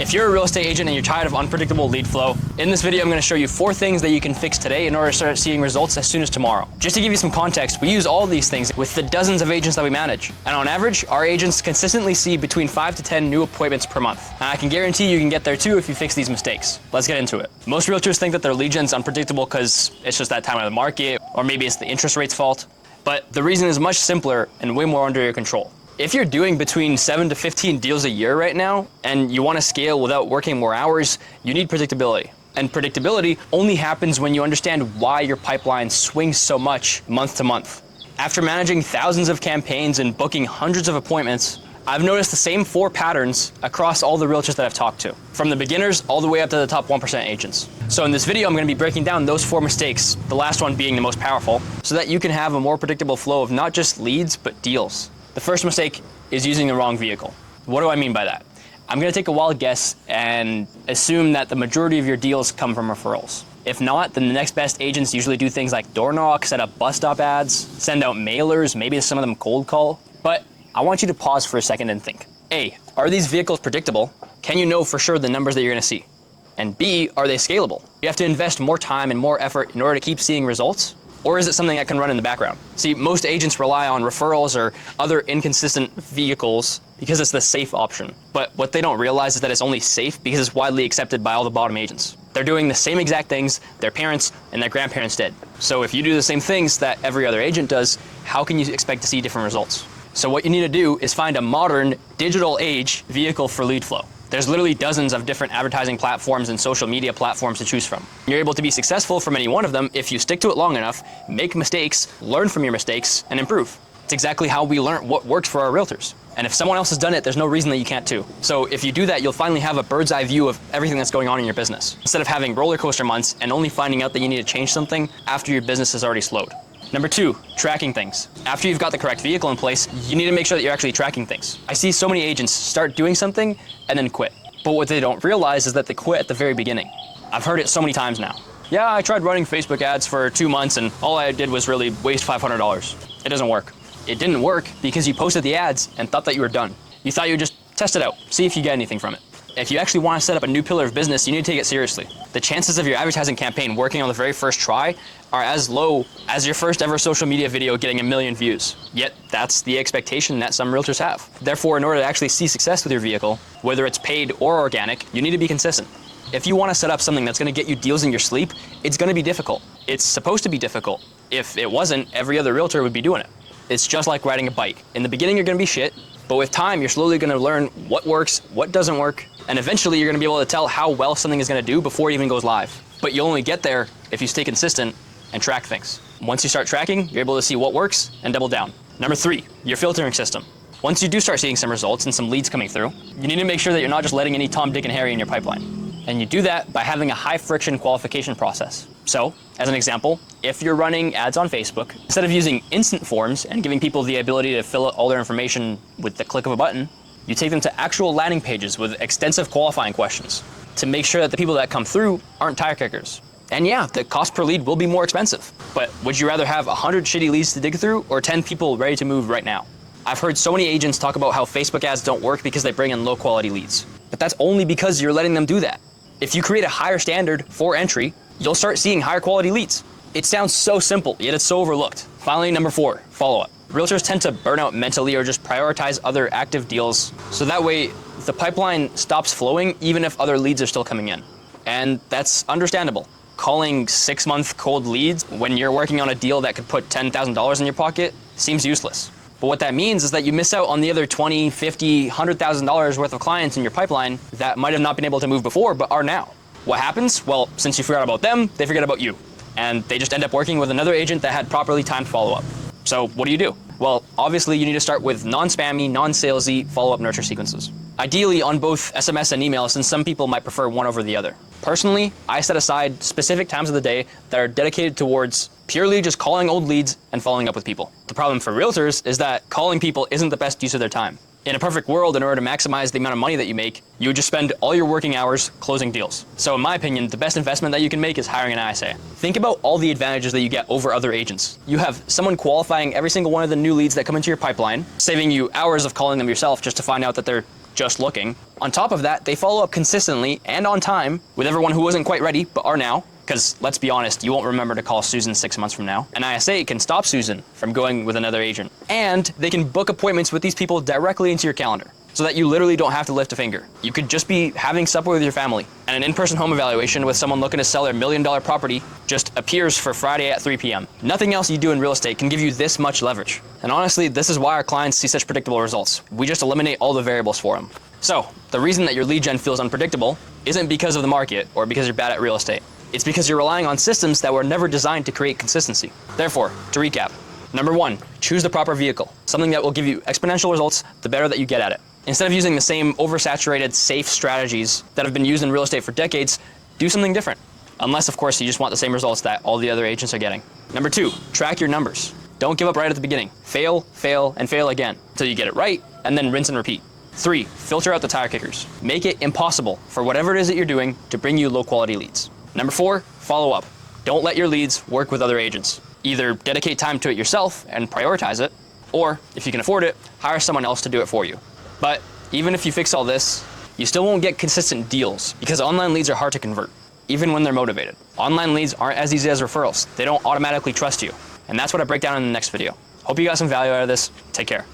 If you're a real estate agent and you're tired of unpredictable lead flow, in this video I'm going to show you 4 things that you can fix today in order to start seeing results as soon as tomorrow. Just to give you some context, we use all of these things with the dozens of agents that we manage. And on average, our agents consistently see between 5 to 10 new appointments per month. And I can guarantee you can get there too if you fix these mistakes. Let's get into it. Most realtors think that their lead gen's unpredictable because it's just that time of the market, or maybe it's the interest rate's fault. But the reason is much simpler and way more under your control. If you're doing between 7 to 15 deals a year right now, and you want to scale without working more hours, you need predictability. And predictability only happens when you understand why your pipeline swings so much month to month. After managing thousands of campaigns and booking hundreds of appointments, I've noticed the same 4 patterns across all the realtors that I've talked to, from the beginners all the way up to the top 1% agents. So in this video, I'm going to be breaking down those 4 mistakes, the last one being the most powerful, so that you can have a more predictable flow of not just leads, but deals. The first mistake is using the wrong vehicle. What do I mean by that? I'm going to take a wild guess and assume that the majority of your deals come from referrals. If not, then the next best agents usually do things like door knock, set up bus stop ads, send out mailers, maybe some of them cold call. But I want you to pause for a second and think. A, are these vehicles predictable? Can you know for sure the numbers that you're going to see? And B, are they scalable? You have to invest more time and more effort in order to keep seeing results? Or is it something that can run in the background? See, most agents rely on referrals or other inconsistent vehicles because it's the safe option. But what they don't realize is that it's only safe because it's widely accepted by all the bottom agents. They're doing the same exact things their parents and their grandparents did. So if you do the same things that every other agent does, how can you expect to see different results? So what you need to do is find a modern, digital age vehicle for lead flow. There's literally dozens of different advertising platforms and social media platforms to choose from. You're able to be successful from any one of them if you stick to it long enough, make mistakes, learn from your mistakes, and improve. It's exactly how we learn what works for our realtors. And if someone else has done it, there's no reason that you can't too. So if you do that, you'll finally have a bird's eye view of everything that's going on in your business, instead of having roller coaster months and only finding out that you need to change something after your business has already slowed. Number 2, tracking things. After you've got the correct vehicle in place, you need to make sure that you're actually tracking things. I see so many agents start doing something and then quit. But what they don't realize is that they quit at the very beginning. I've heard it so many times now. Yeah, I tried running Facebook ads for 2 months and all I did was really waste $500. It doesn't work. It didn't work because you posted the ads and thought that you were done. You thought you would just test it out, see if you get anything from it. If you actually want to set up a new pillar of business, you need to take it seriously. The chances of your advertising campaign working on the very first try are as low as your first ever social media video getting 1 million views. Yet that's the expectation that some realtors have. Therefore, in order to actually see success with your vehicle, whether it's paid or organic, you need to be consistent. If you want to set up something that's going to get you deals in your sleep, it's going to be difficult. It's supposed to be difficult. If it wasn't, every other realtor would be doing it. It's just like riding a bike. In the beginning, you're going to be shit, but with time, you're slowly going to learn what works, what doesn't work, and eventually you're going to be able to tell how well something is going to do before it even goes live. But you'll only get there if you stay consistent and track things. Once you start tracking, you're able to see what works and double down. Number 3, your filtering system. Once you do start seeing some results and some leads coming through, you need to make sure that you're not just letting any Tom, Dick, and Harry in your pipeline. And you do that by having a high friction qualification process. So, as an example, if you're running ads on Facebook, instead of using instant forms and giving people the ability to fill out all their information with the click of a button, you take them to actual landing pages with extensive qualifying questions to make sure that the people that come through aren't tire kickers. And yeah, the cost per lead will be more expensive, but would you rather have 100 shitty leads to dig through or 10 people ready to move right now? I've heard so many agents talk about how Facebook ads don't work because they bring in low quality leads, but that's only because you're letting them do that. If you create a higher standard for entry, you'll start seeing higher quality leads. It sounds so simple, yet it's so overlooked. Finally, number 4, follow-up. Realtors tend to burn out mentally or just prioritize other active deals, so that way the pipeline stops flowing even if other leads are still coming in. And that's understandable. Calling 6-month cold leads when you're working on a deal that could put $10,000 in your pocket seems useless. But what that means is that you miss out on the other $20,000, $50,000, $100,000 worth of clients in your pipeline that might have not been able to move before, but are now. What happens? Well, since you forgot about them, they forget about you. And they just end up working with another agent that had properly timed follow-up. So what do? Well, obviously you need to start with non-spammy, non-salesy follow-up nurture sequences. Ideally on both SMS and email, since some people might prefer one over the other. Personally, I set aside specific times of the day that are dedicated towards purely just calling old leads and following up with people. The problem for realtors is that calling people isn't the best use of their time. In a perfect world, in order to maximize the amount of money that you make, you would just spend all your working hours closing deals. So in my opinion, the best investment that you can make is hiring an ISA. Think about all the advantages that you get over other agents. You have someone qualifying every single one of the new leads that come into your pipeline, saving you hours of calling them yourself just to find out that they're just looking. On top of that, they follow up consistently and on time with everyone who wasn't quite ready but are now. Because let's be honest, you won't remember to call Susan 6 months from now. An ISA can stop Susan from going with another agent. And they can book appointments with these people directly into your calendar so that you literally don't have to lift a finger. You could just be having supper with your family, and an in-person home evaluation with someone looking to sell their $1 million property just appears for Friday at 3 p.m. Nothing else you do in real estate can give you this much leverage. And honestly, this is why our clients see such predictable results. We just eliminate all the variables for them. So the reason that your lead gen feels unpredictable isn't because of the market or because you're bad at real estate. It's because you're relying on systems that were never designed to create consistency. Therefore, to recap, number 1, choose the proper vehicle, something that will give you exponential results the better that you get at it. Instead of using the same oversaturated, safe strategies that have been used in real estate for decades, do something different. Unless, of course, you just want the same results that all the other agents are getting. Number 2, track your numbers. Don't give up right at the beginning. Fail, fail, and fail again until you get it right, and then rinse and repeat. 3, filter out the tire kickers. Make it impossible for whatever it is that you're doing to bring you low-quality leads. Number 4, follow up. Don't let your leads work with other agents. Either dedicate time to it yourself and prioritize it, or if you can afford it, hire someone else to do it for you. But even if you fix all this, you still won't get consistent deals because online leads are hard to convert, even when they're motivated. Online leads aren't as easy as referrals. They don't automatically trust you. And that's what I break down in the next video. Hope you got some value out of this. Take care.